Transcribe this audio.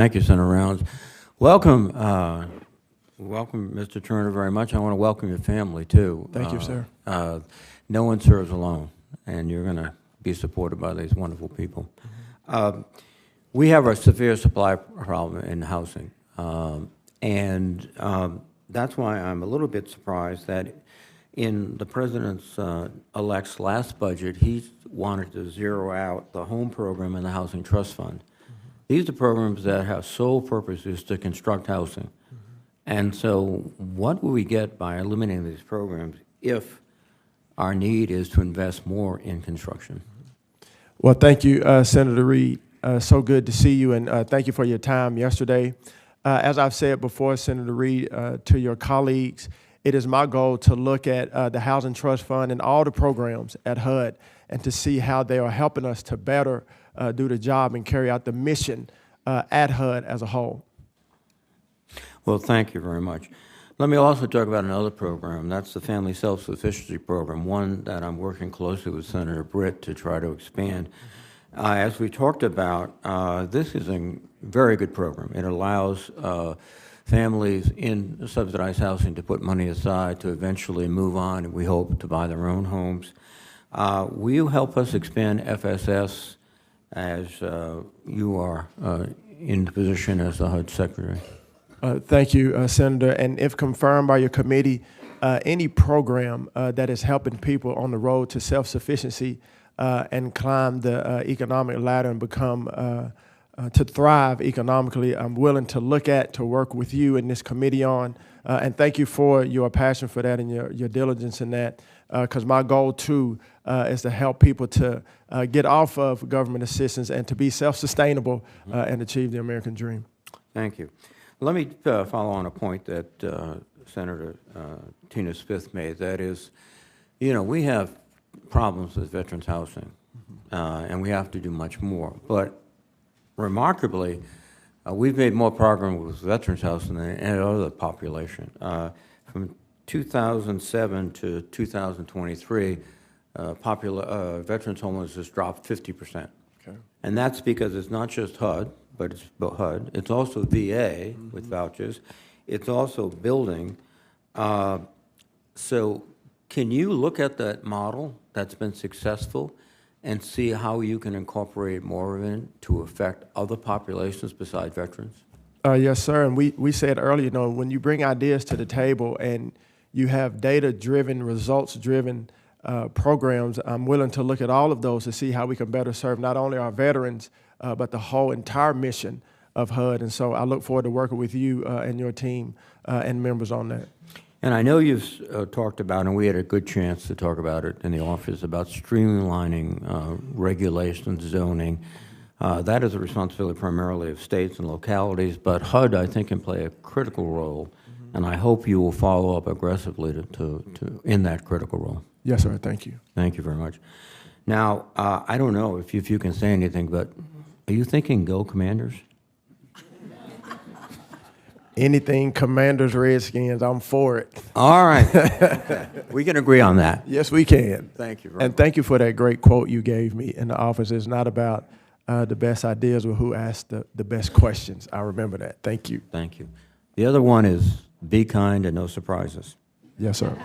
Thank you, Senator Rounds. Welcome, welcome, Mr. Turner, very much. I want to welcome your family, too. Thank you, sir. No one serves alone, and you're going to be supported by these wonderful people. We have a severe supply problem in housing, and that's why I'm a little bit surprised that in the president's elect's last budget, he wanted to zero out the home program and the housing trust fund. These are programs that have sole purpose is to construct housing. And so what will we get by eliminating these programs if our need is to invest more in construction? Well, thank you, Senator Reed. So good to see you, and thank you for your time yesterday. As I've said before, Senator Reed, to your colleagues, it is my goal to look at the Housing Trust Fund and all the programs at HUD and to see how they are helping us to better do the job and carry out the mission at HUD as a whole. Well, thank you very much. Let me also talk about another program. That's the Family Self-Sufficiency Program, one that I'm working closely with Senator Britt to try to expand. As we talked about, this is a very good program. It allows families in subsidized housing to put money aside to eventually move on, and we hope to buy their own homes. Will you help us expand FSS as you are in the position as the HUD Secretary? Thank you, Senator. And if confirmed by your committee, any program that is helping people on the road to self-sufficiency and climb the economic ladder and become to thrive economically, I'm willing to look at, to work with you in this committee on. And thank you for your passion for that and your diligence in that, because my goal, too, is to help people to get off of government assistance and to be self-sustainable and achieve the American dream. Thank you. Let me follow on a point that Senator Tina Smith made. That is, you know, we have problems with veterans housing, and we have to do much more. But remarkably, we've made more progress with veterans housing than any other population. From 2007 to 2023, veterans homelessness dropped 50%. Okay. And that's because it's not just HUD, but it's HUD. It's also VA with vouchers. It's also building. So can you look at that model that's been successful and see how you can incorporate more of it to affect other populations besides veterans? Yes, sir. And we said earlier, you know, when you bring ideas to the table and you have data-driven, results-driven programs, I'm willing to look at all of those to see how we can better serve not only our veterans, but the whole entire mission of HUD. And so I look forward to working with you and your team and members on that. And I know you've talked about, and we had a good chance to talk about it in the office, about streamlining regulations, zoning. That is a responsibility primarily of states and localities, but HUD, I think, can play a critical role, and I hope you will follow up aggressively in that critical role. Yes, sir. Thank you. Thank you very much. Now, I don't know if you can say anything, but are you thinking go Commanders? Anything Commanders, Redskins, I'm for it. All right. We can agree on that. Yes, we can. Thank you very much. And thank you for that great quote you gave me in the office. It's not about the best ideas, but who asked the best questions. I remember that. Thank you. Thank you. The other one is be kind and no surprises. Yes, sir.